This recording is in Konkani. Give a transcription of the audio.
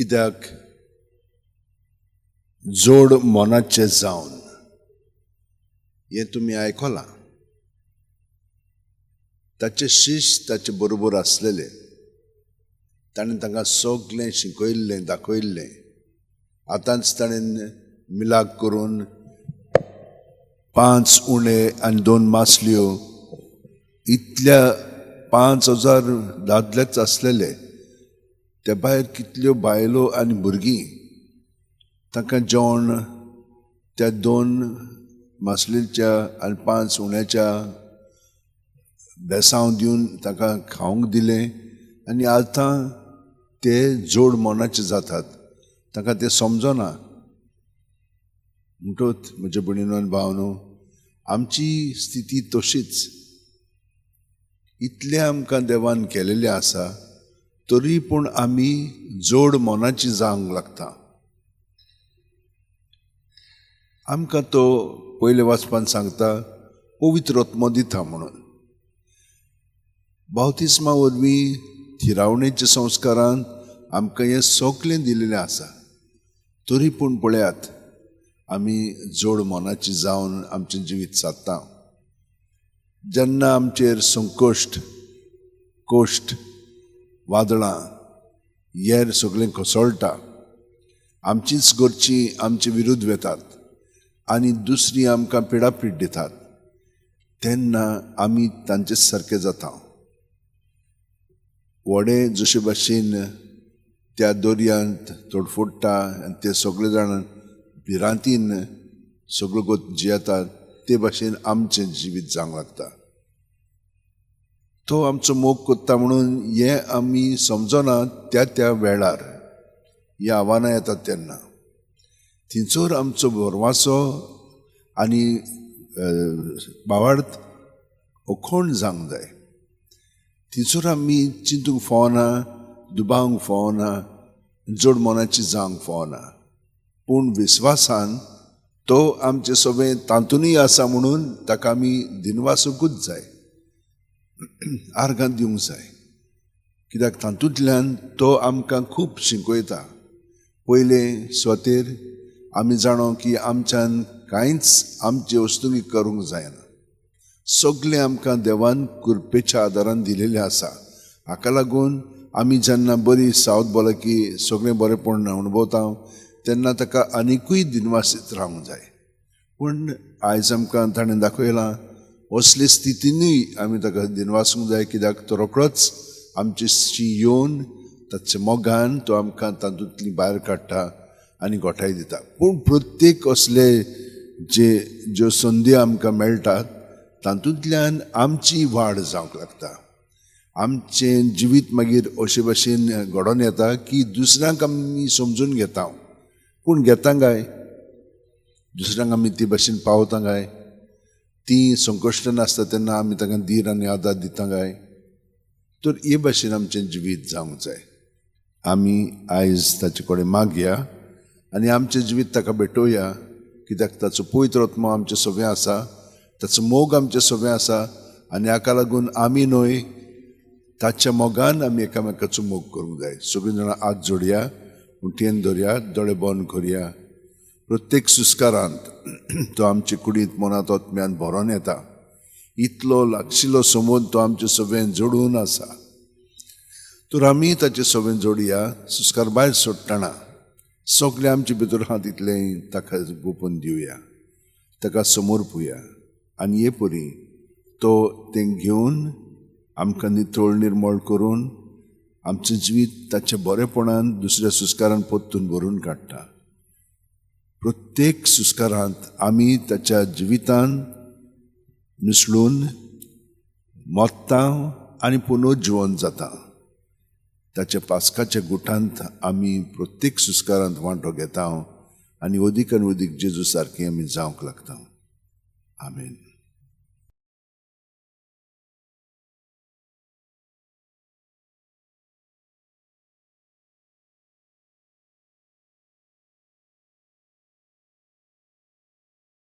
कित्याक जोड मोनाचे जावन हे तुमी आयकलां. ताचे शिश्य ताचे बरोबर आसलेले, ताणें तांकां सगळें शिकयल्लें, दाखयल्लें. आतांच ताणें मिलाग करून 5 उणे आनी 2 मासल्यो इतल्या 5,000 दादलेच आसलेले. त्या भायर कितल्यो बायलो आनी भुरगीं तांकां जेवण त्या 2 मासलीच्या आनी 5 उण्याच्या बेसांव दिवन तांकां खावंक दिलें. आनी आतां ते जोड मोनाचे जातात. तांकां तें समजना. म्हणटच म्हज्या भयणीनो आनी भावनो, आमची स्थिती तशीच. इतलें आमकां देवान केलेलें आसा, तरी पूण आमी जोड मोनाची जावंक लागता. आमकां तो पयले वाचपान सांगता पवित्र आत्मो दिता म्हणून. बावतिस्मा वरवीं थिरावणेच्या संस्कारांत आमकां हें सगळें दिलेलें आसा. तरी पूण पळयात, आमी जोड मोनाची जावन आमचें जिवीत सादता. जेन्ना आमचेर कोश्ट, वादळां, हेर सगळें कोसळटा, आमचीच घरचीं आमचे विरुद्ध वेतात आनी दुसरीं आमकां पिडापीड दितात, तेन्ना आमी तांचे सारके जाता. व्हडे जशे भाशेन त्या दर्यांत तोडफोडटा आनी ते सगळे जाण भिरांतीन सगळो गोत जियेतात, ते भाशेन आमचें जिवीत जावंक लागता. तो आमचो मोग कोत्ता म्हणून हें आमी समजना. त्या वेळार हीं आव्हानां येतात तेन्ना थिंचोर आमचो भरवंसो आनी भावार्थ अखोंड जावंक जाय. थिंचोर आमी चिंतूंक फावना, दुबावंक फावना, जोड मोनाची जावंक फावना. पूण विस्वासान तो आमचें सगळें तातूंतय आसा म्हणून ताका आमी दिनवासूंकूच जाय, आर्गां दिवंक जाय. कित्याक तातूंतल्यान तो आमकां खूब शिकयता. पयलें स्वतेर आमी जाणो की आमच्यान कांयच आमचे वस्तूंक करूंक जायना. सगळें आमकां देवान कृपेच्या आदारान दिलेलें आसा. हाका लागून आमी जेन्ना बरी सावध भलायकी सगळें बरेंपण अणभवता, तेन्ना ताका आनिकूय दिनवासीत रावंक जाय. पूण आयज आमकां ताणें दाखयलां, असले स्थितीनूय आमी ताका दिनवासूंक जाय. कित्याक तो रोखडोच आमचेशी येवन ताच्या मोगान तो आमकां तातूंतली भायर काडटा आनी गोठाय दिता. पूण प्रत्येक असले ज्यो संदी आमकां मेळटात, तातूंतल्यान आमची वाड जावंक लागता. आमचें जिवीत मागीर अशे भाशेन घडोवन येता की दुसऱ्यांक आमी समजून घेता. पूण घेता काय? दुसऱ्यांक आमी ती भाशेन पावता काय? ती संकश्टान आसता तेन्ना आमी तांकां धीर आनी आदार दिता काय? तर हे भाशेन आमचें जिवीत जावंक जाय. आमी आयज ताचे कडेन मागया आनी आमचें जिवीत ताका भेटोवया. कित्याक ताचो पवित्र आत्मो आमचें सगळें आसा, ताचो मोग आमचें सगळें आसा. आनी हाका लागून आमी न्हय, ताच्या मोगान आमी एकामेकाचो मोग करूंक जाय. सगळीं जाणां हात जोडया, उठयेन धरया, दोळे बंद करया. प्रत्येक सुस्कारांत तो आमचे कुडींत मनांत आत्म्यान भरोन येता. इतलो लागशिल्लो समोर तो आमचें सगळें जोडून आसा. तर आमी ताचें सगळें जोडया. सुस्कार भायर सोडटना सगळें आमचे भितर आहा तितलें ताका गोपून दिवया, ताका समोर पुया. आनी हे परी तो तें घेवन आमकां नितळ निर्मळ करून आमचें जिवीत ताच्या बरेपणान दुसऱ्या सुस्कारान पोत्तून भरून काडटा. प्रत्येक सुस्कारांत आमी ताच्या जिवितान मिसळून मोत्ता आनी पुनर्जिवन जाता. ताच्या पास्काच्या गुठांत आमी प्रत्येक सुस्कारांत वांटो घेता आनी अदीक आनी अदीक जेजू सारकीं आमी जावंक लागता. आमेन.